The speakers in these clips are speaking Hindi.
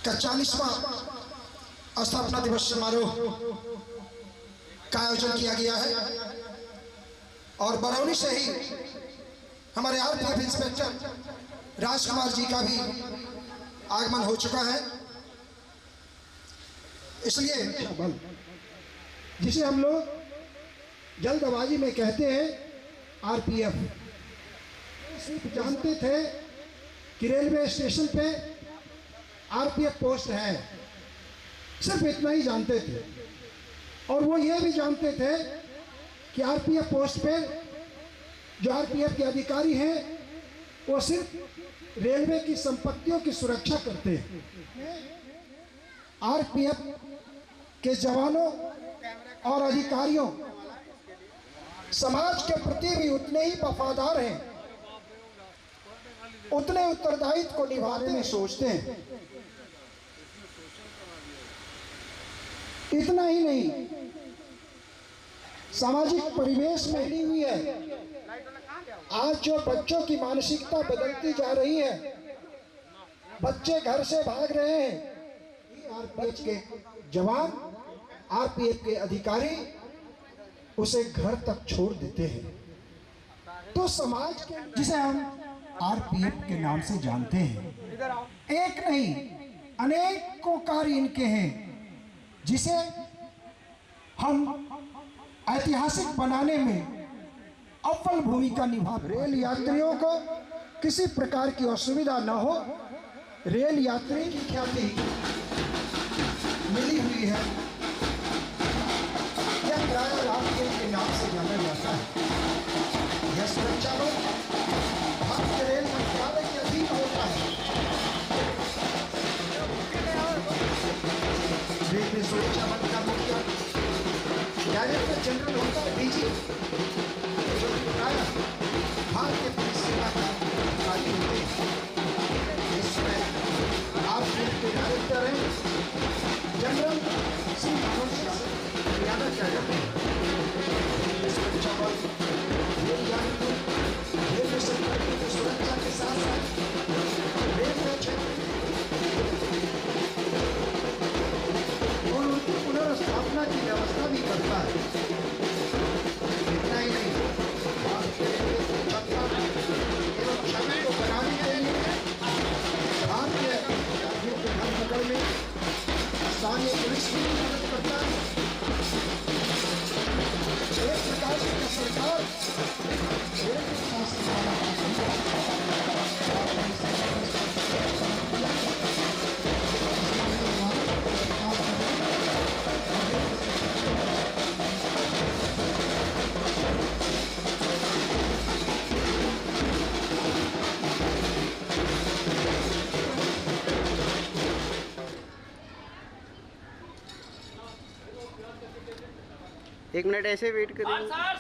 का 40वां स्थापना दिवस समारोह का आयोजन किया गया है और बरौनी से ही हमारे आरपीएफ इंस्पेक्टर राजकुमार जी का भी आगमन हो चुका है। इसलिए जिसे हम लोग जल्दबाजी में कहते हैं आरपीएफ, सिर्फ जानते थे कि रेलवे स्टेशन पे आरपीएफ पोस्ट है, सिर्फ इतना ही जानते थे। और वो ये भी जानते थे कि आरपीएफ पोस्ट पे जो आरपीएफ के अधिकारी हैं वो सिर्फ रेलवे की संपत्तियों की सुरक्षा करते हैं। आरपीएफ के जवानों और अधिकारियों समाज के प्रति भी उतने ही वफादार हैं, उतने उत्तरदायित्व को निभाने में सोचते हैं। इतना ही नहीं, सामाजिक परिवेश में फैली हुई है। आज जो बच्चों की मानसिकता बदलती जा रही है, बच्चे घर से भाग रहे हैं, आरपीएफ के जवान, आरपीएफ के अधिकारी उसे घर तक छोड़ देते हैं। तो समाज के जिसे हम आरपीएफ के नाम से जानते हैं, एक नहीं अनेकों कार्य इनके हैं जिसे हम ऐतिहासिक बनाने में अव्वल भूमिका निभा। रेल यात्रियों को किसी प्रकार की असुविधा न हो, रेल यात्री की ख्याति मिली हुई है। यह किराया आरपीएफ के नाम से जाना जाता है। यह सुरक्षा बल भारतीय रेल मंत्रालय के अधीन होता है। रेलवे सुरक्षा बल का मुखिया डायरेक्टर जनरल होता है डीजी, जो किराया भारतीय पुलिस सेवा का अधिकारी होते हैं। इसमें आरपीएफ के डायरेक्टर हैं जनरल श्री मनोज हरियाणा क्या जाते हैं। सुरक्षा बल रेल यात्री रेलवे संपत्ति की सुरक्षा के साथ साथ रेलवे क्षेत्र और उनकी पुनर्स्थापना की व्यवस्था भी करता है। इतना ही नहीं, भारतीय रेलवे की क्षमता एवं क्षमता को बढ़ाने के लिए भारतीय युद्ध धर्मगढ़ में स्थानीय पुलिस की मदद करता है। एक प्रकार से सरकार रेलवे शासन एक मिनट ऐसे वेट करें। और सर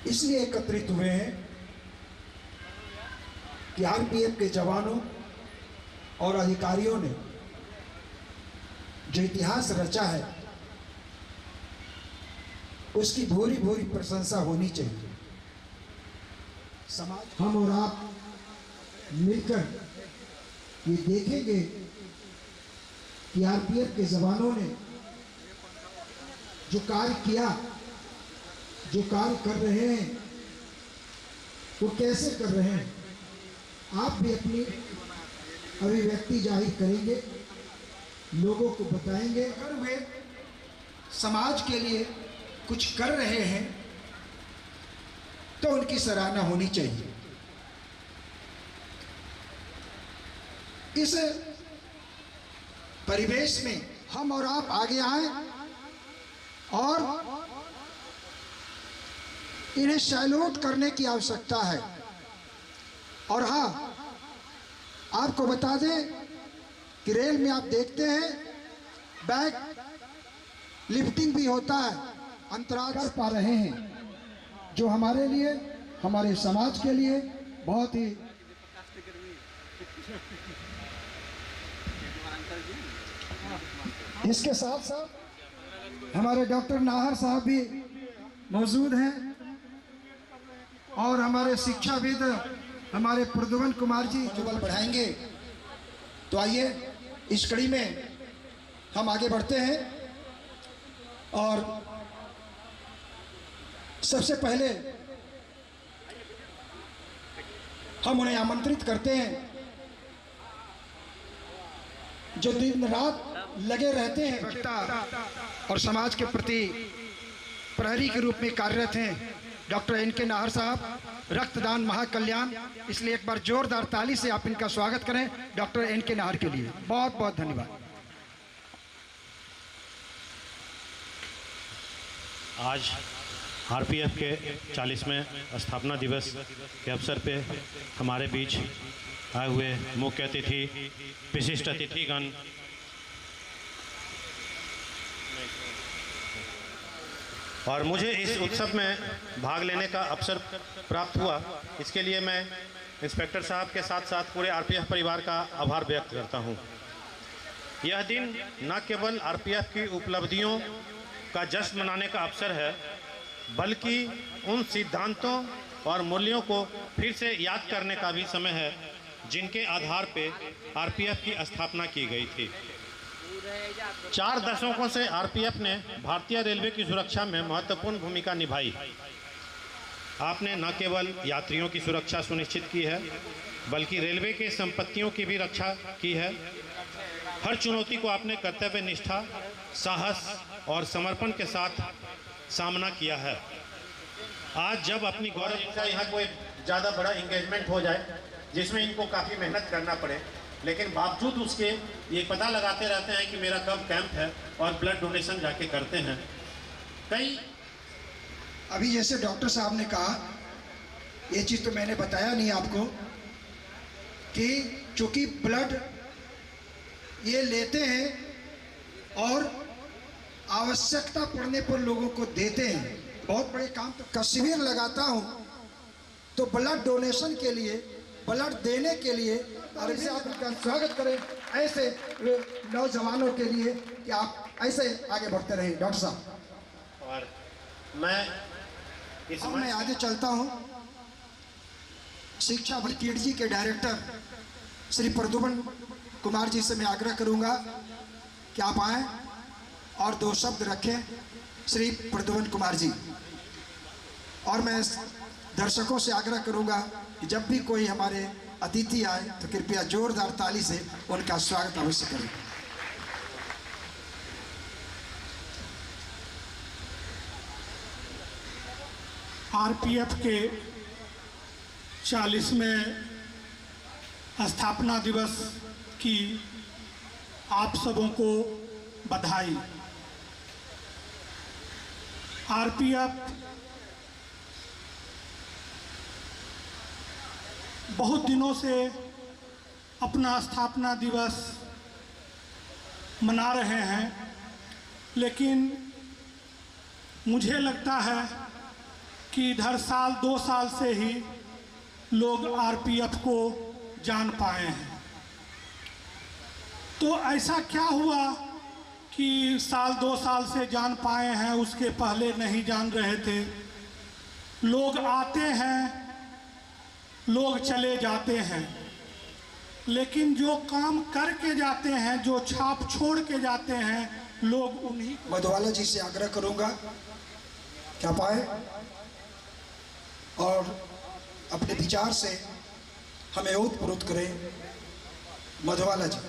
इसलिए एकत्रित हुए हैं कि आरपीएफ के जवानों और अधिकारियों ने जो इतिहास रचा है उसकी भूरी भूरी प्रशंसा होनी चाहिए। समाज हम और आप मिलकर ये देखेंगे कि आरपीएफ के जवानों ने जो कार्य किया, जो कार्य कर रहे हैं, वो कैसे कर रहे हैं, आप भी अपनी अभिव्यक्ति जाहिर करेंगे, लोगों को बताएंगे। अगर वे समाज के लिए कुछ कर रहे हैं तो उनकी सराहना होनी चाहिए। इस परिवेश में हम और आप आगे आए और इन्हें सैल्यूट करने की आवश्यकता है। और हाँ, आपको बता दें कि रेल में आप देखते हैं बैग लिफ्टिंग भी होता है, अंतराल कर पा रहे हैं, जो हमारे लिए, हमारे समाज के लिए बहुत ही इसके साथ साथ हमारे डॉक्टर नाहर साहब भी मौजूद हैं और हमारे शिक्षाविद हमारे प्रद्युमन कुमार जी जुगल बढ़ाएंगे। तो आइए इस कड़ी में हम आगे बढ़ते हैं और सबसे पहले हम उन्हें आमंत्रित करते हैं जो दिन रात लगे रहते हैं और समाज के प्रति प्रहरी के रूप में कार्यरत हैं। Doctor NK. नाहर साहब, रक्तदान महाकल्याण, इसलिए एक बार जोरदार ताली से आप इनका स्वागत करें डॉक्टर एन.के. नाहर के लिए। बहुत बहुत धन्यवाद। आज आरपीएफ के 40वें स्थापना दिवस के अवसर पे हमारे बीच आए हुए मुख्य अतिथि, विशिष्ट अतिथिगण, और मुझे इस उत्सव में भाग लेने का अवसर प्राप्त हुआ, इसके लिए मैं इंस्पेक्टर साहब के साथ साथ पूरे आरपीएफ परिवार का आभार व्यक्त करता हूं। यह दिन न केवल आरपीएफ की उपलब्धियों का जश्न मनाने का अवसर है, बल्कि उन सिद्धांतों और मूल्यों को फिर से याद करने का भी समय है जिनके आधार पे आरपीएफ की स्थापना की गई थी। 4 दशकों से आरपीएफ ने भारतीय रेलवे की सुरक्षा में महत्वपूर्ण भूमिका निभाई। आपने न केवल यात्रियों की सुरक्षा सुनिश्चित की है, बल्कि रेलवे के संपत्तियों की भी रक्षा की है। हर चुनौती को आपने कर्तव्य निष्ठा, साहस और समर्पण के साथ सामना किया है। आज जब अपनी गौरव यहाँ कोई ज़्यादा बड़ा इंगेजमेंट हो जाए जिसमें इनको काफ़ी मेहनत करना पड़े, लेकिन बावजूद उसके ये पता लगाते रहते हैं कि मेरा कब कैंप है और ब्लड डोनेशन जाके करते हैं। कई अभी जैसे डॉक्टर साहब ने कहा, ये चीज़ तो मैंने बताया नहीं आपको कि चूंकि ब्लड ये लेते हैं और आवश्यकता पड़ने पर लोगों को देते हैं। बहुत बड़े काम का शिविर लगाता हूँ तो ब्लड डोनेशन के लिए, ब्लड देने के लिए, और इसे आप इनका स्वागत करें ऐसे नौजवानों के लिए कि आप ऐसे आगे बढ़ते रहें। डॉक्टर साहब, और मैं मैं आगे चलता हूँ। शिक्षा किट जी के डायरेक्टर श्री प्रद्युमन कुमार जी से मैं आग्रह करूँगा कि आप आएँ और 2 शब्द रखें। श्री प्रद्युमन कुमार जी, और मैं दर्शकों से आग्रह करूँगा कि जब भी कोई हमारे अतिथि आए तो कृपया जोरदार ताली से उनका स्वागत अवश्य करें। आरपीएफ के 40वें स्थापना दिवस की आप सबों को बधाई। आरपीएफ बहुत दिनों से अपना स्थापना दिवस मना रहे हैं, लेकिन मुझे लगता है कि इधर साल 2 साल से ही लोग आरपीएफ को जान पाए हैं। तो ऐसा क्या हुआ कि साल 2 साल से जान पाए हैं, उसके पहले नहीं जान रहे थे? लोग आते हैं, लोग चले जाते हैं, लेकिन जो काम करके जाते हैं, जो छाप छोड़ के जाते हैं, लोग उन्हीं मधुबाला जी से आग्रह करूंगा क्या पाए और अपने विचार से हमें ओतप्रोत करें। मधुबाला जी।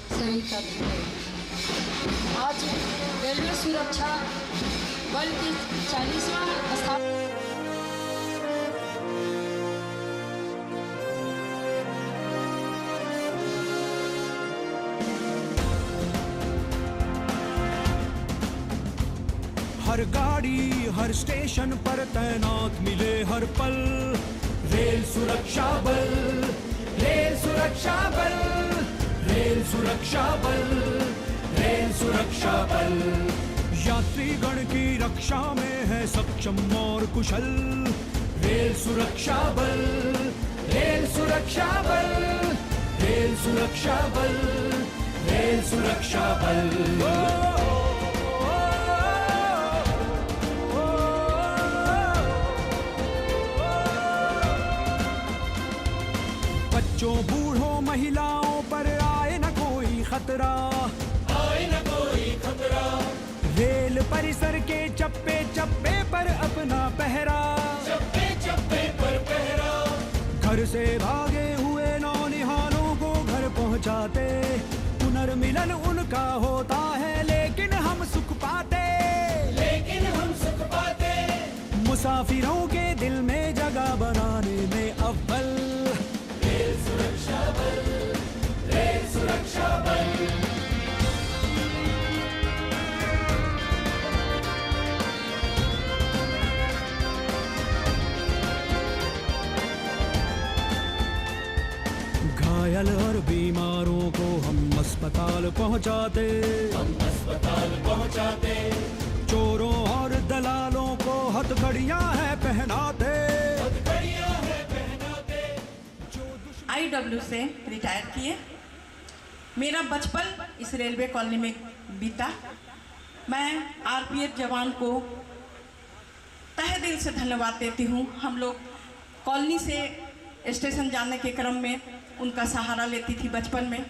सभी का धन्यवाद। आज रेलवे सुरक्षा बल की 40वां स्थापना हर गाड़ी हर स्टेशन पर तैनात मिले हर पल रेल सुरक्षा बल, रेल सुरक्षा बल, रेल सुरक्षा बल, रेल सुरक्षा बल। यात्रीगण की रक्षा में है सक्षम और कुशल रेल सुरक्षा बल, रेल सुरक्षा बल, रेल सुरक्षा बल, रेल सुरक्षा बल। बच्चों बूढ़ों महिलाओं पर आए न कोई खतरा, आए न कोई खतरा। रेल परिसर के चप्पे चप्पे पर अपना पहरा, चप्पे चप्पे पर पहरा। घर से भागे हुए नौनिहालों को घर पहुंचाते, पुनर्मिलन उनका होता है लेकिन हम सुख पाते, लेकिन हम सुख पाते। मुसाफिरों के दिल में जगह बनाने में अव्वल रेल सुरक्षा बल, रेल सुरक्षा बल। घायल और बीमारों को हम अस्पताल पहुंचाते, हम अस्पताल पहुंचाते। चोरों और दलालों को हथकड़ियां है पहनाते, हथकड़ियां है पहनाते। IW से रिटायर किए। मेरा बचपन इस रेलवे कॉलोनी में बीता। मैं RPF जवान को तहे दिल से धन्यवाद देती हूँ। हम लोग कॉलोनी से स्टेशन जाने के क्रम में उनका सहारा लेती थी बचपन में,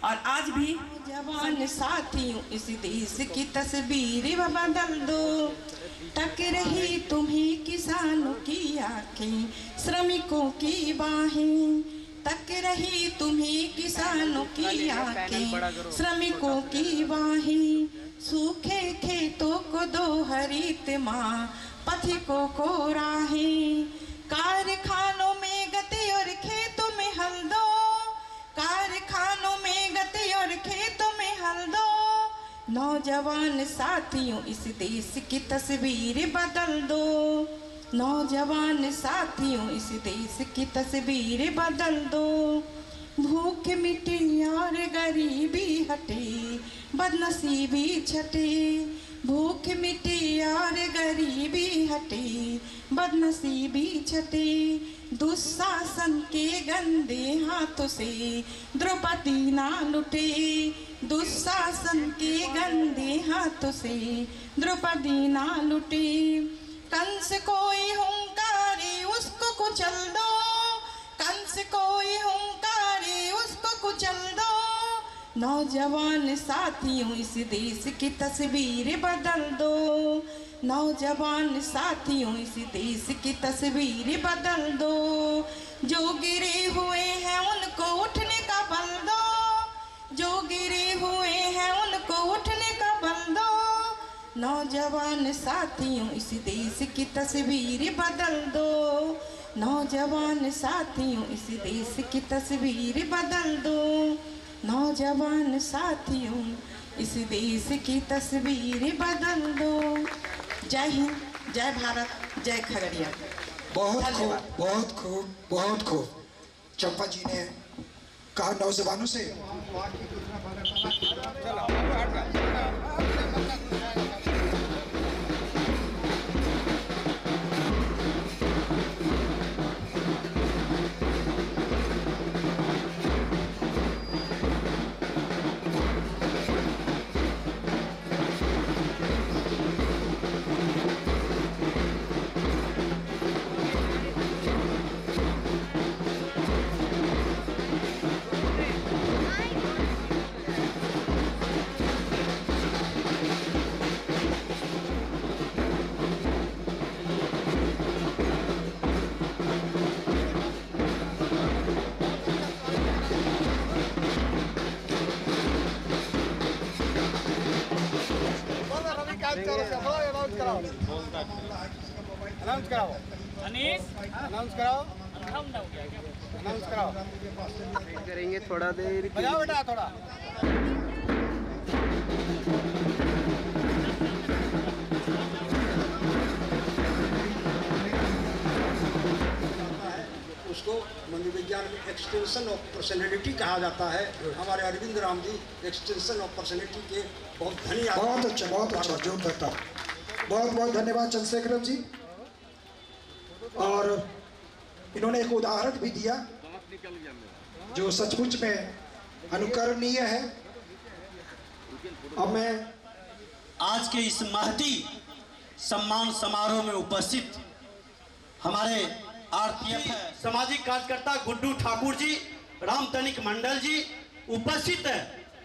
और आज भी। जवान साथियों इस देश की तस्वीर बदल दो, तक रही तुम्हें किसानों की आंखें, श्रमिकों की बाहें, तक रही तुम्हें किसानों की आंखें, श्रमिकों की बाहें। सूखे खेतों को दो हरित माँ, पथिकों को राहें। कारखानों में गति और खेतों में हल दो, कारखानों में गति और खेतों में हल दो। नौजवान साथियों इस देश की तस्वीर बदल दो, नौजवान साथियों इस देश की तस्वीर बदल दो। भूख मिटे और गरीबी हटे, बदनसीबी छटे, भूख मिटे और गरीबी हटे, बदनसीबी छटे। दुशासन के गंदे हाथों से द्रौपदी ना लुटे, दुशासन के गंदे हाथों से द्रौपदी ना लुटे। कंस कोई हुंकारे उसको कुचल दो, कंस कोई हुंकारे उसको कुचल दो। नौजवान साथियों इस देश की तस्वीर बदल दो, नौजवान साथियों इस देश की तस्वीर बदल दो। जो गिरे हुए हैं उनको उठने का बल दो, जो गिरे हुए हैं उनको उठने का बल दो। नौजवान साथियों इस देश की तस्वीर बदल दो, नौजवान साथियों इस देश की तस्वीर बदल दो। नौजवान साथियों इस देश की तस्वीर बदल दो। जय हिंद, जय भारत, जय खगड़िया। बहुत खूब, बहुत खूब, बहुत खूब। चंपा जी ने कहा नौजवानों से अनाउंस कराओ अनाउंस कराओ अनाउंस कराओ। वेट करेंगे थोड़ा देर। बजाओ बेटा थोड़ा। उसको मनोविज्ञान में एक्सटेंशन ऑफ पर्सनैलिटी कहा जाता है। हमारे Arvind Ram ji extension of personality के बहुत धनी आदमी। बहुत अच्छा जोर करता। बहुत बहुत धन्यवाद चंद्रशेखर जी। और इन्होंने एक उदाहरण भी दिया जो सचमुच में अनुकरणीय है। अब मैं आज के इस महती सम्मान समारोह में उपस्थित हमारे आरपीएफ सामाजिक कार्यकर्ता गुड्डू ठाकुर जी, रामतनिक मंडल जी उपस्थित है।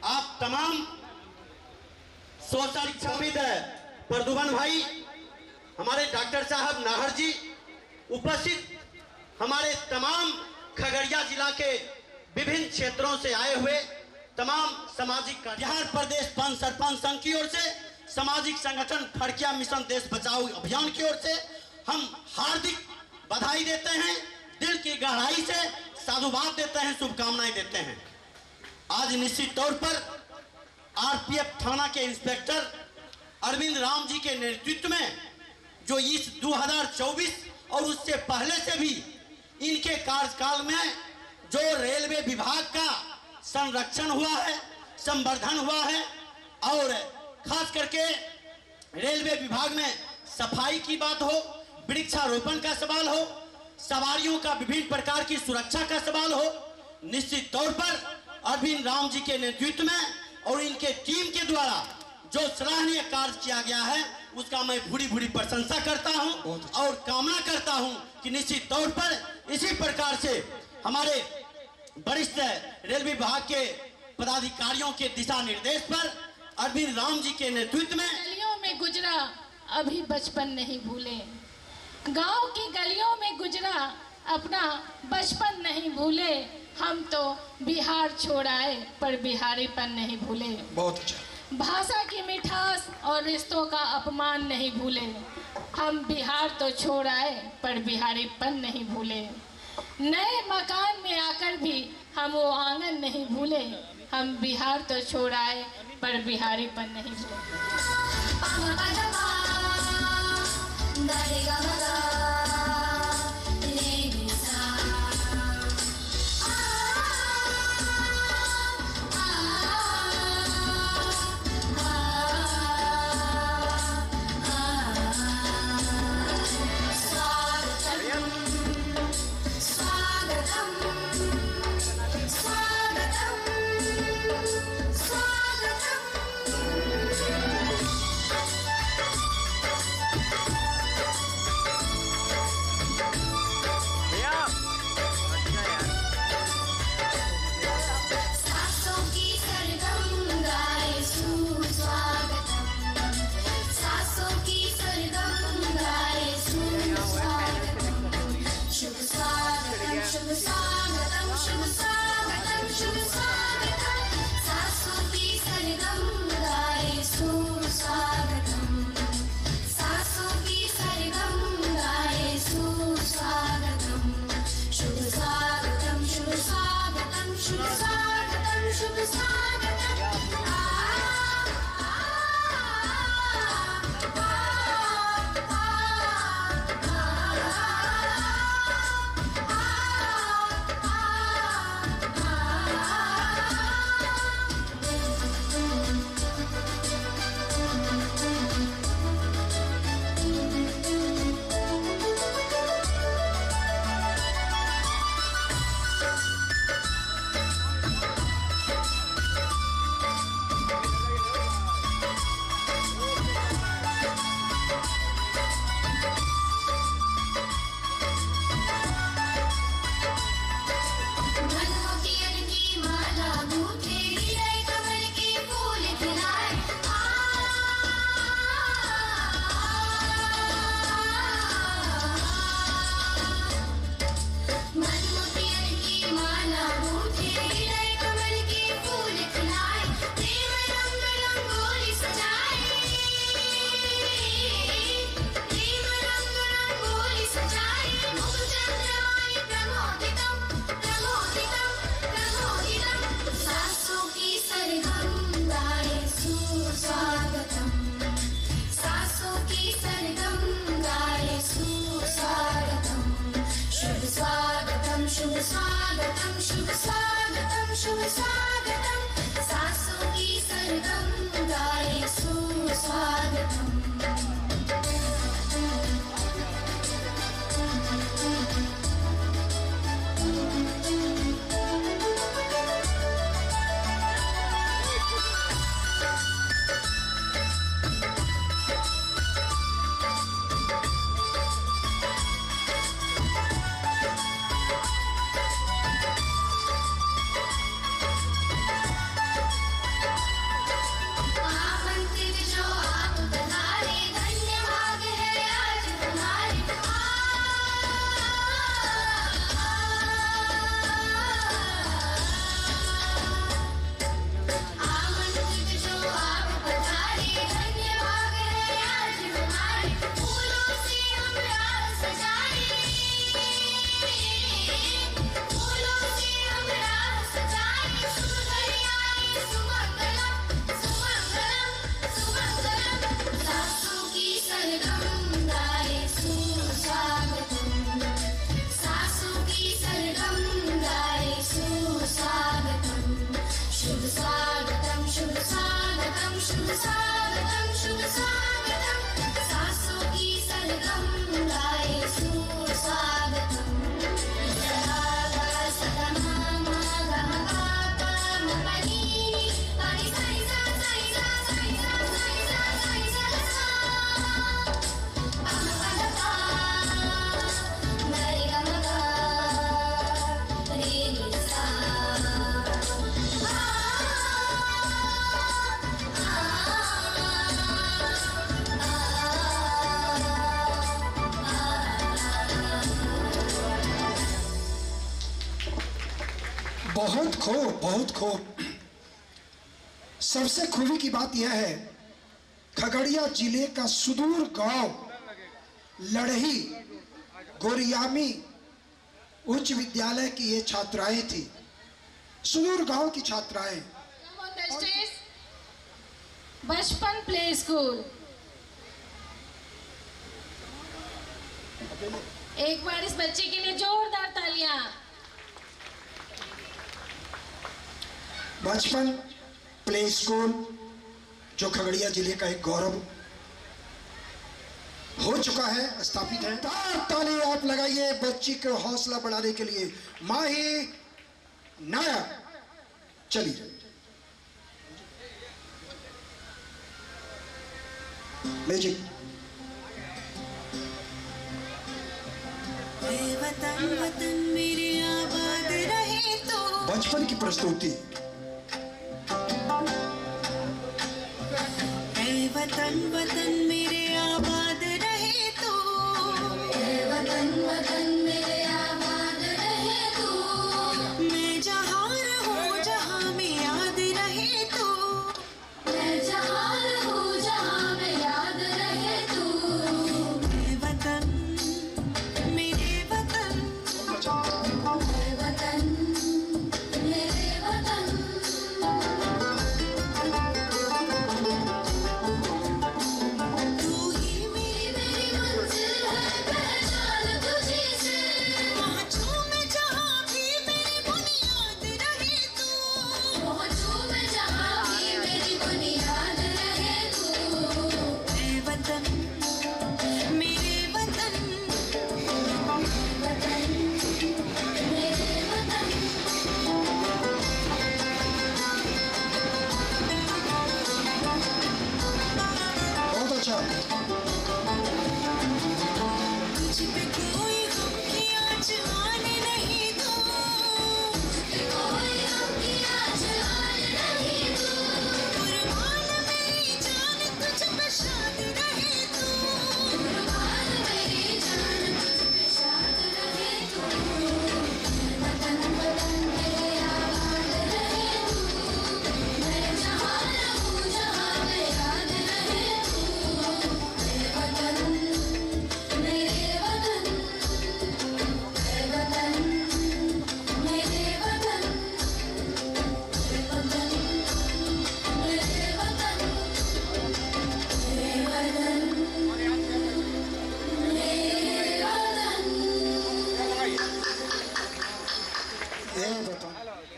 आप तमाम सोशल छविद है, प्रदुमन भाई, हमारे डॉक्टर साहब नाहर जी उपस्थित, हमारे तमाम खगड़िया जिला के विभिन्न क्षेत्रों से आए हुए तमाम सामाजिक बिहार प्रदेश पंच सरपंच संघ की ओर से, सामाजिक संगठन फड़किया मिशन देश बचाओ अभियान की ओर से हम हार्दिक बधाई देते हैं, दिल की गहराई से साधुवाद देते हैं, शुभकामनाएं देते हैं। आज निश्चित तौर पर आरपीएफ थाना के इंस्पेक्टर अरविंद राम जी के नेतृत्व में जो इस 2024 और उससे पहले से भी इनके कार्यकाल में जो रेलवे विभाग का संरक्षण हुआ है, संवर्धन हुआ है, और खास करके रेलवे विभाग में सफाई की बात हो, वृक्षारोपण का सवाल हो, सवारियों का विभिन्न प्रकार की सुरक्षा का सवाल हो, निश्चित तौर पर अरविंद राम जी के नेतृत्व में और इनके टीम के द्वारा जो सराहनीय कार्य किया गया है उसका मैं भूरी भूरी प्रशंसा करता हूं और कामना करता हूं कि निश्चित तौर पर इसी प्रकार से हमारे वरिष्ठ रेलवे विभाग के पदाधिकारियों के दिशा निर्देश पर अरविंद राम जी के नेतृत्व में गलियों में गुजरा अभी बचपन नहीं भूले, गांव की गलियों में गुजरा अपना बचपन नहीं भूले, हम तो बिहार छोड़ आए पर बिहारीपन नहीं भूले। बहुत अच्छा। भाषा की मिठास और रिश्तों का अपमान नहीं भूले, हम बिहार तो छोड़ आए पर बिहारीपन नहीं भूले। नए मकान में आकर भी हम वो आंगन नहीं भूले, हम बिहार तो छोड़ आए पर बिहारीपन नहीं भूले। स्वागतम शुभ स्वागतम शुभ स्वागतम सासों की सरगम गाए सुस्वागतम बहुत खूब, बहुत खूब। सबसे खूबी की बात यह है, खगड़िया जिले का सुदूर गांव लड़ही गोरियामी उच्च विद्यालय की ये छात्राएं थी, सुदूर गांव की छात्राएं। बचपन प्ले स्कूल। एक बार इस बच्चे के लिए जोरदार तालियां। बचपन प्ले स्कूल जो खगड़िया जिले का एक गौरव हो चुका है, स्थापित है। ताली आप लगाइए बच्ची को हौसला बढ़ाने के लिए। माही नायक, चलिए। मैजिक। वतन वतन मेरे आबाद रहे तो। बचपन की प्रस्तुति। वतन वतन मेरे आबाद रहे तो। वतन वतन मेरे आबाद रहे तो। मैं जहाँ रहूँ जहाँ में याद रहे तो। मैं जहाँ रहूँ जहाँ में याद रहे तो। वतन मेरे वतन। वतन मेरे वतन।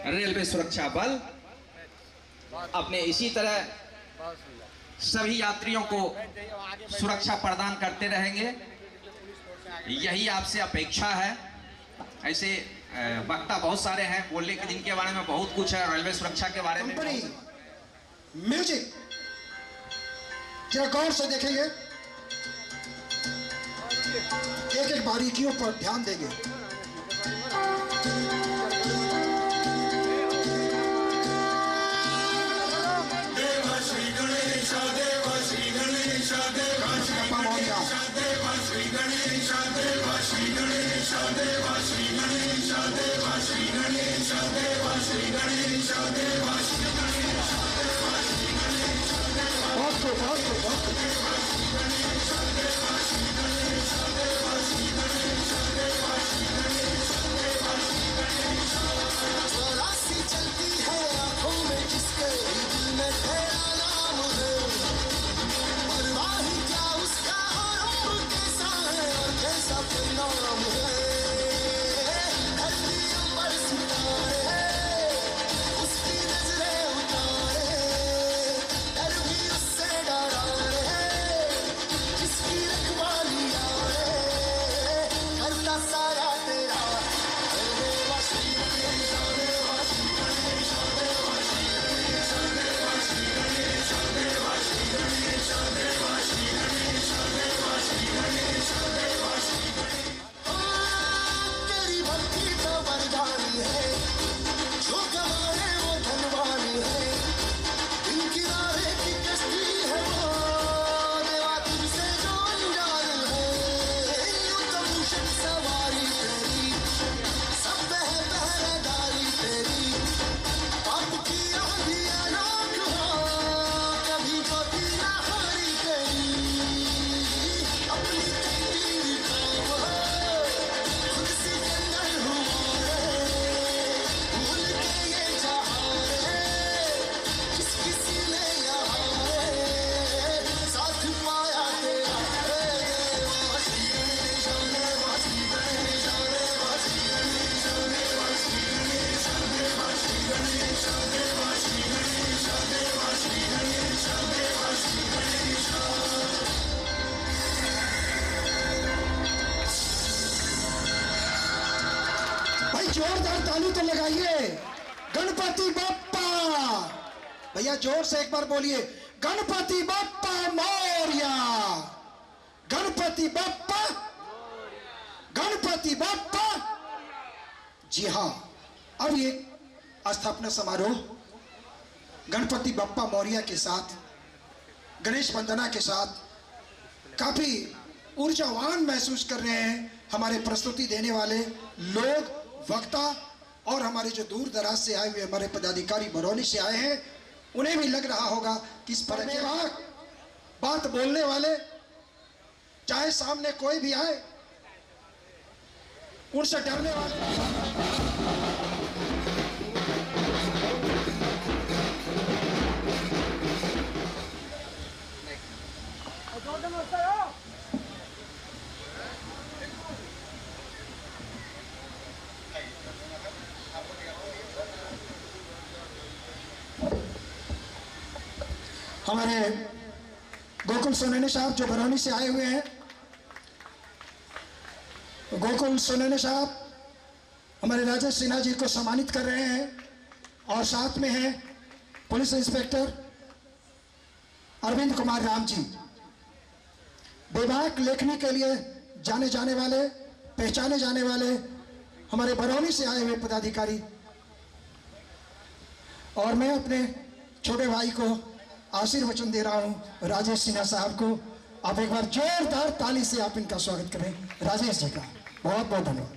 रेलवे सुरक्षा बल अपने इसी तरह सभी यात्रियों को सुरक्षा प्रदान करते रहेंगे, यही आपसे अपेक्षा है। ऐसे वक्ता बहुत सारे हैं बोलने के, जिनके बारे में बहुत कुछ है, रेलवे सुरक्षा के बारे में। म्यूजिक जरा गौर से देखेंगे, एक एक बारीकियों पर ध्यान देंगे। चलती है आंखों में जिसके दिल में तेरा नाम है, परवाही क्या उसका और कैसा है और कैसा परिणाम है। धरती ऊपर सितारे उसकी नजरें उतारे, डर भी उससे डरा है जिसकी रखवाली आए, करता सारा तेरा तेरी भक्ति तो वरदानी है, जो गवाए वो धनवानी है, इन किनारे की कश्ती है वो देवा तुझसे जो अनजान है। यूं तो मूषक सवारी तेरी, सब है पहरेदारी तेरी, पाप की आंधियां नाक हो कभी ज्योति ना हारी तेरी, अपनी तकदीर का खुद सिकंदर हुआ रे, भूल के ये जहां रे, किस किसी ने यहाँ रे साथ पाया तेरा रे। वासी गणेश वासी गणेश वासी गणेश वासी गणेश वासी गणेश वासी गणेश वासी गणेश वासी गणेश। भाई जोरदार ताली तो लगाइए। गणपति बप्पा, भैया जोर से एक बार बोलिए, गणपति बप्पा मोरया, गणपति बप्पा, गणपति बप्पा। जी हाँ, अब ये स्थापना समारोह गणपति बप्पा मौर्य के साथ, गणेश वंदना के साथ काफी ऊर्जावान महसूस कर रहे हैं हमारे प्रस्तुति देने वाले लोग, वक्ता और हमारे जो दूर दराज से आए हुए हमारे पदाधिकारी बरौनी से आए हैं, उन्हें भी लग रहा होगा कि इस पर बात बोलने वाले चाहे सामने कोई भी आए उनसे डरने वाले। हमारे गोकुल सोनेने साहब जो बरौनी से आए हुए हैं, गोकुल सोनेने साहब हमारे राजेश सिन्हा जी को सम्मानित कर रहे हैं, और साथ में हैं पुलिस इंस्पेक्टर अरविंद कुमार राम जी, बेबाक लेखनी के लिए जाने जाने वाले, पहचाने जाने वाले हमारे बरौनी से आए हुए पदाधिकारी, और मैं अपने छोटे भाई को आशीर्वचन दे रहा हूं राजेश सिन्हा साहब को। आप एक बार जोरदार ताली से आप इनका स्वागत करें, राजेश जी का बहुत बहुत धन्यवाद।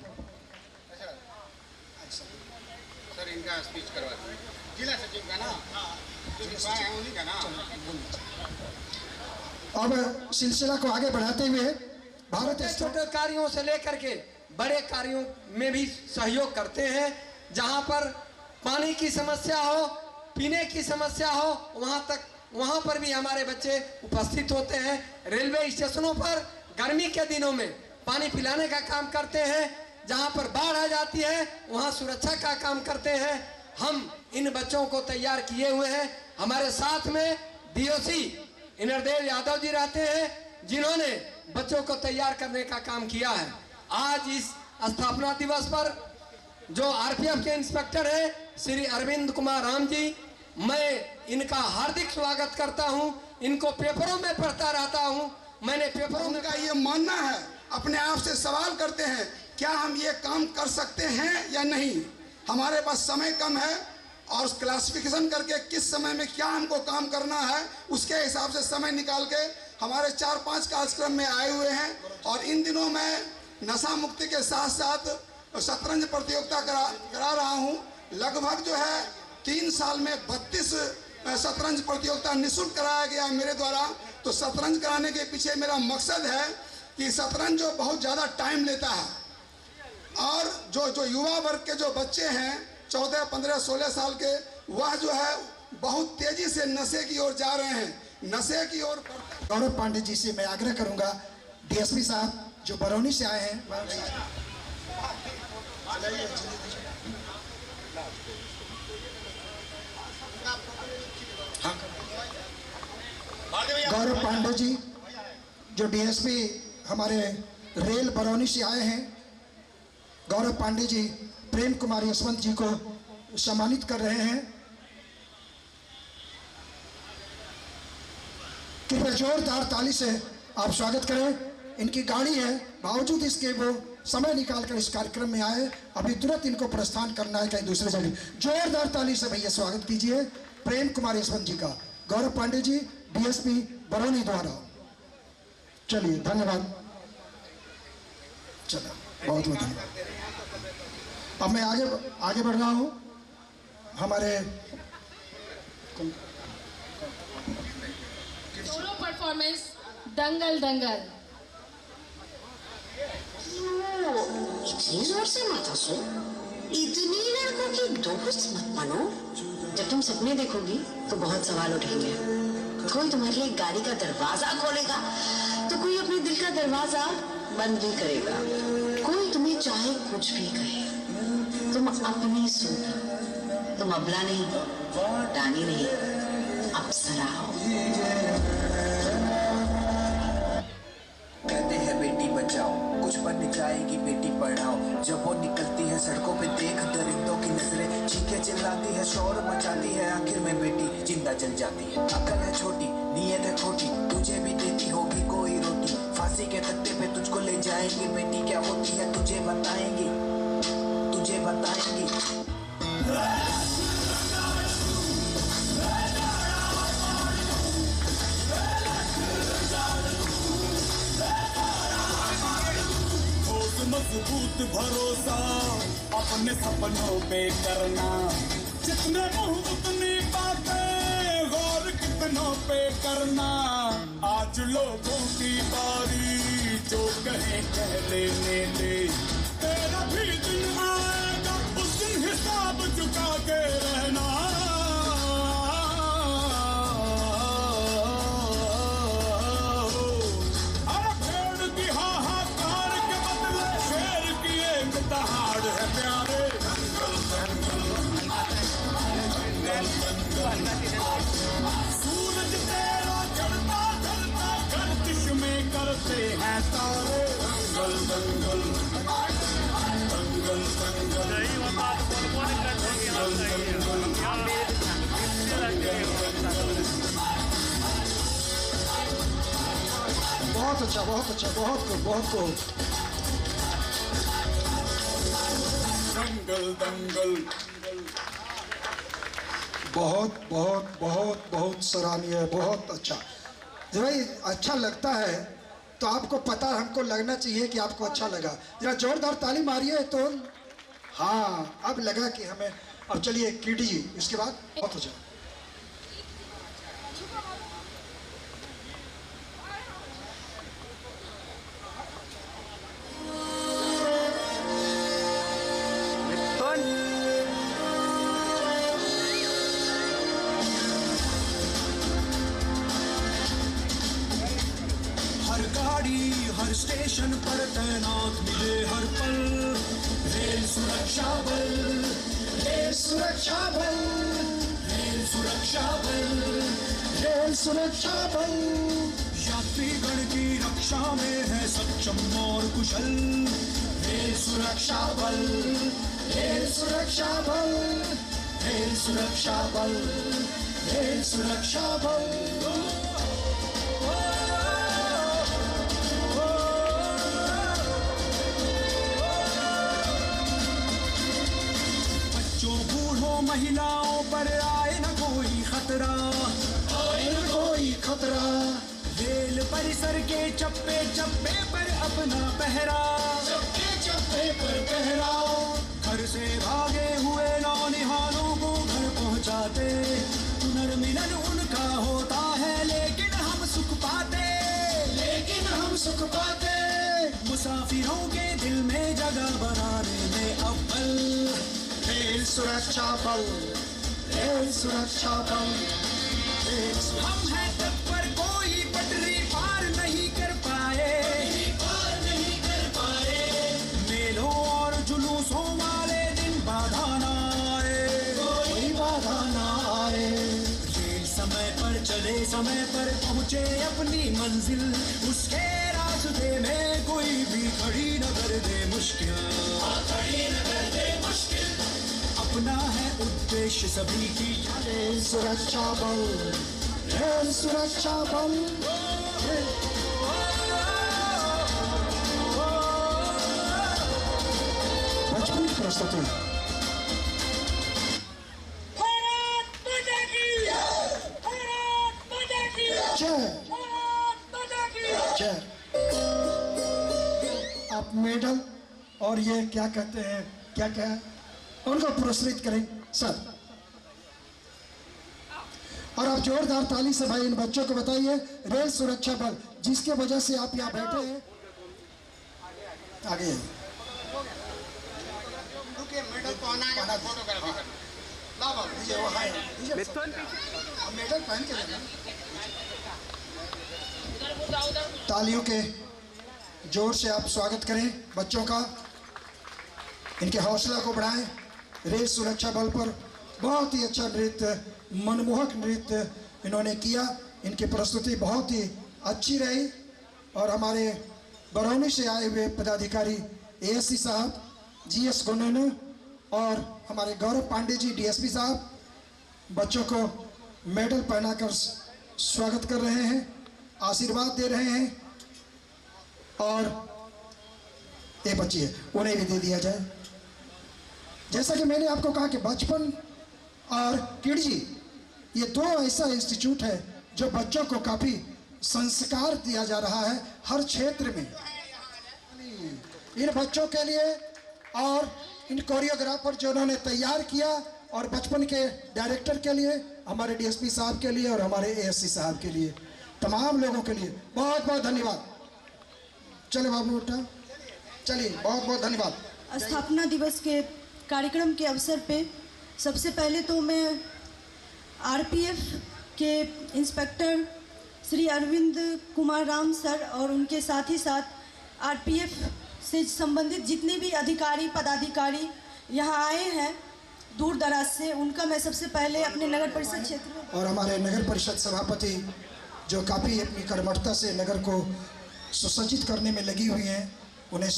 सर इनका स्पीच करवा जिला सचिव का ना, उन्हीं का ना। अब सिलसिला को आगे बढ़ाते हुए भारत छोटे कार्यों से लेकर के बड़े कार्यों में भी सहयोग करते हैं। जहां पर पानी की समस्या हो, पीने की समस्या हो, वहां पर भी हमारे बच्चे उपस्थित होते हैं। रेलवे स्टेशनों पर गर्मी के दिनों में पानी पिलाने का काम करते हैं। जहाँ पर बाढ़ आ जाती है वहाँ सुरक्षा का काम करते हैं। हम इन बच्चों को तैयार किए हुए हैं। हमारे साथ में डीओसी इनरदेव यादव जी रहते हैं, जिन्होंने बच्चों को तैयार करने का काम किया है। आज इस स्थापना दिवस पर जो आरपीएफ के इंस्पेक्टर है श्री अरविंद कुमार राम जी, मैं इनका हार्दिक स्वागत करता हूं। इनको पेपरों में पढ़ता रहता हूं। मैंने पेपरों में उनका ये मानना है, अपने आप से सवाल करते हैं क्या हम ये काम कर सकते हैं या नहीं। हमारे पास समय कम है और क्लासिफिकेशन करके किस समय में क्या हमको काम करना है उसके हिसाब से समय निकाल के हमारे 4-5 कार्यक्रम में आए हुए हैं। और इन दिनों मैं नशा मुक्ति के साथ साथ शतरंज प्रतियोगिता करा रहा हूँ। लगभग जो है 3 साल में 32 शतरंज प्रतियोगिता निःशुल्क कराया गया मेरे द्वारा। तो शतरंज कराने के पीछे मेरा मकसद है कि शतरंज जो बहुत ज़्यादा टाइम लेता है और जो युवा वर्ग के जो बच्चे हैं 14, 15, 16 साल के, वह जो है बहुत तेजी से नशे की ओर जा रहे हैं। नशे की ओर गौरव पांडे जी से मैं आग्रह करूंगा, डीएसपी साहब जो बरौनी से आए हैं, गौरव पांडे जी जो डीएसपी हमारे रेल बरौनी से आए हैं, गौरव पांडे जी प्रेम कुमार यशवंत जी को सम्मानित कर रहे हैं। कृपया जोरदार ताली से आप स्वागत करें। इनकी गाड़ी है, बावजूद इसके वो समय निकालकर इस कार्यक्रम में आए। अभी तुरंत इनको प्रस्थान करना है कहीं दूसरे जगह। जोरदार ताली से भैया स्वागत कीजिए प्रेम कुमार यशवंत जी का, गौरव पांडे जी डीएसपी बरौनी द्वारा। चलिए धन्यवाद। चलो बहुत बहुत धन्यवाद। अब मैं आगे बढ़ रहा हूँ। हमारे सोलो परफॉर्मेंस दंगल दंगल। इतनी जोर से मत हंसो, इतनी लड़कों की दोस्त मत बनो। जब तुम सपने देखोगी तो बहुत सवाल उठेंगे। कोई तुम्हारे लिए गाड़ी का दरवाजा खोलेगा तो कोई अपने दिल का दरवाजा बंद भी करेगा। कोई तुम्हें चाहे कुछ भी कहे, तुम अपनी सुनो। तुम अबला नहीं, रानी नहीं, अप्सरा हो। कहते हैं बेटी बचाओ, कुछ बन जाएगी बेटी पढ़ाओ। जब वो निकलती है सड़कों पे देख दरिंदों की नजरें, चीखें चिल्लाती है, शोर मचाती है, आखिर में बेटी जिंदा जल जाती है। अकल है छोटी, नीयत है खोटी, तुझे भी देती होगी कोई रोटी। फांसी के तख्ते पे तुझको ले जाएंगे, बेटी क्या होती है तुझे बताएंगे, तुझे बताएंगे। मजबूत भरोसा अपने सपनों पे करना, जितने मुंह उतनी बातें, गौर कितनों पे करना। आज लोगों की बारी, जो कहे कह लेने दे, तेरा भी दिन आएगा, उस दिन हिसाब चुका के रहना। सूरज तेरा चढ़ता चढ़ता गर्दिश में करते हैं तारे। दंगल दंगल दंगल बहुत अच्छा, बहुत अच्छा, बहुत खूब, बहुत खूब। दंगल दंगल बहुत बहुत बहुत बहुत सराहनीय, बहुत अच्छा। जब भाई अच्छा लगता है तो आपको पता, हमको लगना चाहिए कि आपको अच्छा लगा। जरा जोरदार ताली मारिए तो। हाँ, अब लगा कि हमें। अब चलिए कीटी जी, इसके बाद बहुत अच्छा। गाड़ी हर स्टेशन पर तैनात मिले हर पल। रेल सुरक्षा बल, रेल सुरक्षा बल, रेल सुरक्षा बल, रेल सुरक्षा बल। यात्रीगण की रक्षा में है सक्षम और कुशल। रेल सुरक्षा बल, रेल सुरक्षा बल, रेल सुरक्षा बल, रेल सुरक्षा बल। बच्चों बूढ़ों महिलाओं पर आए न कोई खतरा, आए न कोई खतरा। रेल परिसर के चप्पे चप्पे पर अपना पहरा, चप्पे चप्पे पर पहरा। घर से भागे हुए नौनिहालों को घर पहुंचाते। पुनर्मिलन उनका होता है लेकिन हम सुख पाते, लेकिन हम सुख पाते। मुसाफिरों के दिल में जगह बनाने में अव्वल। रेल सुरक्षा बल, रेल सुरक्षा बल। हम हैं तत्पर, कोई पटरी पार नहीं कर पाए, पार नहीं कर पाए। मेलों और जुलूसों वाले दिन बाधा ना आए, कोई बाधा ना आए। रेल समय पर चले, समय पर पहुँचे अपनी मंजिल। उसके रास्ते में कोई भी खड़ी न कर दे मुश्किल, खड़ी न कर दे मुश्किल। अपना है उद्देश्य सभी की। रेल सुरक्षा बल, रेल सुरक्षा बल। बचपन की प्रस्तुति। जय। आप मेडल और ये क्या कहते हैं, क्या क्या है, उनको पुरस्कृत करें सर। और आप जोरदार ताली से भाई इन बच्चों को बताइए रेल सुरक्षा बल जिसके वजह से आप यहाँ बैठे हैं। आगे मेडल पहना के फोटोग्राफी कर ला बाबू, वो है मेडल पहन के लेना। तालियों के जोर से आप स्वागत करें बच्चों का, इनके हौसला को बढ़ाएं। रेल सुरक्षा बल पर बहुत ही अच्छा नृत्य, मनमोहक नृत्य इन्होंने किया। इनकी प्रस्तुति बहुत ही अच्छी रही। और हमारे बरौनी से आए हुए पदाधिकारी एएससी साहब, जीएस गोनेने और हमारे गौरव पांडे जी डीएसपी साहब बच्चों को मेडल पहनाकर स्वागत कर रहे हैं, आशीर्वाद दे रहे हैं। और ये बच्ची है, उन्हें भी दे दिया जाए। जैसा कि मैंने आपको कहा कि बचपन और किडजी ये दो ऐसा इंस्टीट्यूट है जो बच्चों को काफ़ी संस्कार दिया जा रहा है हर क्षेत्र में। इन बच्चों के लिए और इन कोरियोग्राफर जो उन्होंने तैयार किया और बचपन के डायरेक्टर के लिए, हमारे डीएसपी साहब के लिए और हमारे एएससी साहब के लिए, तमाम लोगों के लिए बहुत बहुत धन्यवाद। चले बाबू उठा, चलिए, बहुत बहुत धन्यवाद। स्थापना दिवस के कार्यक्रम के अवसर पे सबसे पहले तो मैं आरपीएफ के इंस्पेक्टर श्री अरविंद कुमार राम सर और उनके साथ ही साथ आरपीएफ से संबंधित जितने भी अधिकारी पदाधिकारी यहाँ आए हैं दूर दराज से, उनका मैं सबसे पहले अपने नगर परिषद क्षेत्र में और हमारे नगर परिषद सभापति जो काफ़ी अपनी कर्मठता से नगर को सुसज्जित करने में लगी हुई हैं, उन्हें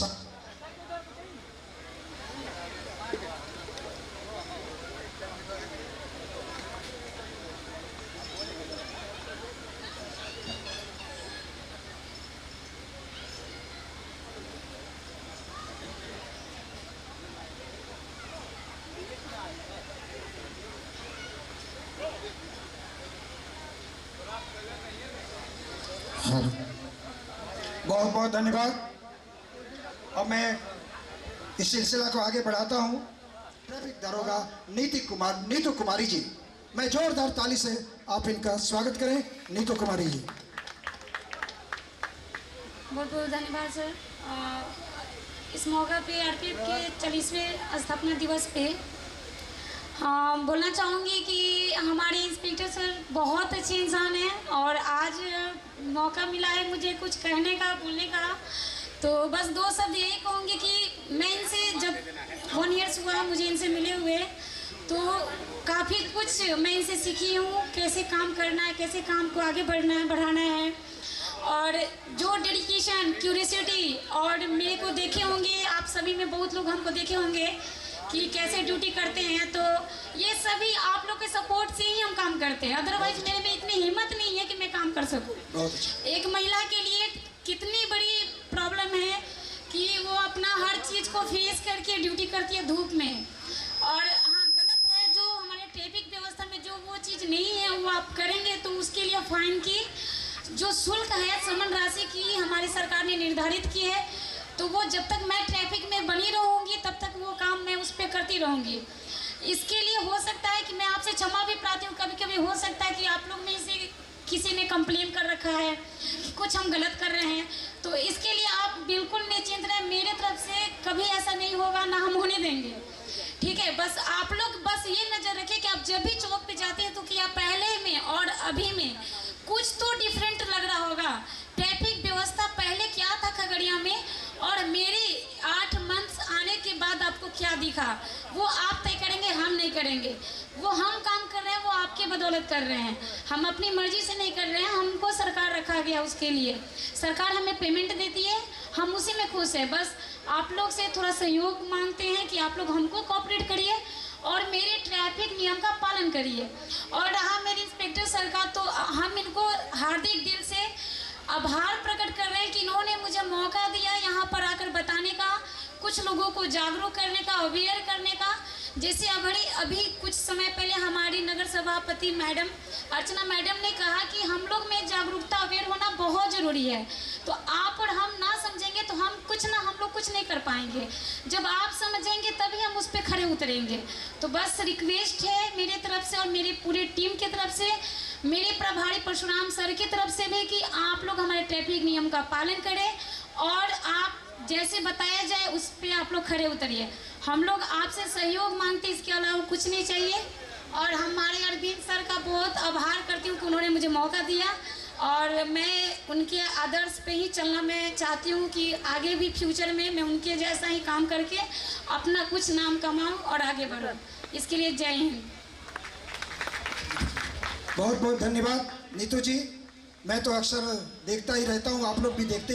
बहुत बहुत धन्यवाद। अब मैं इस सिलसिला को आगे बढ़ाता हूँ। ट्रैफिक दरोगा नीतू कुमारी जी, मैं जोरदार ताली से आप इनका स्वागत करें। नीतू कुमारी जी, बहुत बहुत धन्यवाद सर। इस मौका पे आरपीएफ के 40वें स्थापना दिवस पे बोलना चाहूँगी कि हमारे इंस्पेक्टर सर बहुत अच्छे इंसान हैं और आज मौका मिला है मुझे कुछ कहने का, बोलने का। तो बस 2 शब्द यही कहूँगी कि मैं इनसे जब 1 ईयर्स हुआ मुझे इनसे मिले हुए, तो काफ़ी कुछ मैं इनसे सीखी हूँ, कैसे काम करना है, कैसे काम को आगे बढ़ाना है। और जो डेडिकेशन, क्यूरियोसिटी, और मेरे को देखे होंगे आप सभी में, बहुत लोग हमको देखे होंगे कि कैसे ड्यूटी करते हैं, तो ये सभी आप लोग के सपोर्ट से ही हम काम करते हैं। अदरवाइज मेरे में इतनी हिम्मत नहीं है कि मैं काम कर सकूं। एक महिला के लिए कितनी बड़ी प्रॉब्लम है कि वो अपना हर चीज़ को फेस करके ड्यूटी करती है धूप में। और हाँ, गलत है जो हमारे ट्रैफिक व्यवस्था में जो वो चीज़ नहीं है वो आप करेंगे तो उसके लिए फाइन की जो शुल्क है, समन राशि की हमारी सरकार ने निर्धारित की है, तो वो जब तक मैं ट्रैफिक में बनी रहूँगी तब तक वो काम मैं उस पर करती रहूँगी। इसके लिए हो सकता है कि मैं आपसे क्षमा भी प्रार्थी हूँ, कभी कभी हो सकता है कि आप लोग में से किसी ने कंप्लेन कर रखा है कि कुछ हम गलत कर रहे हैं, तो इसके लिए आप बिल्कुल निश्चिंत रहें, मेरे तरफ से कभी ऐसा नहीं होगा, ना हम होने देंगे। ठीक है, बस आप लोग बस ये नज़र रखें कि आप जब भी चौक पे जाते हैं तो क्या पहले में और अभी में कुछ तो डिफरेंट लग रहा होगा। ट्रैफिक व्यवस्था पहले क्या था खगड़िया में और मेरी 8 मंथ्स आने के बाद आपको क्या दिखा, वो आप तय करेंगे, हम नहीं करेंगे। वो हम काम कर रहे हैं वो आपके बदौलत कर रहे हैं, हम अपनी मर्जी से नहीं कर रहे हैं, हमको सरकार रखा गया उसके लिए। सरकार हमें पेमेंट देती है, हम उसी में खुश हैं। बस आप लोग से थोड़ा सहयोग मांगते हैं कि आप लोग हमको कोऑपरेट करिए और मेरे ट्रैफिक नियम का पालन करिए। और रहा मेरे इंस्पेक्टर सर का, तो हम इनको हार्दिक दिल से आभार प्रकट कर रहे हैं कि इन्होंने मुझे मौका दिया यहाँ पर आकर बताने का, कुछ लोगों को जागरूक करने का, अवेयर करने का। जैसे अभी कुछ समय पहले हमारी नगर सभापति मैडम अर्चना मैडम ने कहा कि हम लोग में जागरूकता, अवेयर होना बहुत ज़रूरी है। तो आप और हम ना समझेंगे तो हम लोग कुछ नहीं कर पाएंगे। जब आप समझेंगे तभी हम उस पर खड़े उतरेंगे। तो बस रिक्वेस्ट है मेरे तरफ से और मेरी पूरी टीम की तरफ से, मेरे प्रभारी परशुराम सर की तरफ से भी, कि आप लोग हमारे ट्रैफिक नियम का पालन करें और आप जैसे बताया जाए उस पर आप लोग खड़े उतरिए। हम लोग आपसे सहयोग मांगते, इसके अलावा कुछ नहीं चाहिए। और हमारे अरविंद सर का बहुत आभार करती हूँ कि उन्होंने मुझे मौका दिया और मैं उनके आदर्श पे ही चलना मैं चाहती हूँ कि आगे भी फ्यूचर में मैं उनके जैसा ही काम करके अपना कुछ नाम कमाऊँ और आगे बढ़ूँ। इसके लिए जय हिंद। बहुत बहुत धन्यवाद नीतू जी। मैं तो अक्सर देखता ही रहता हूँ, आप लोग भी देखते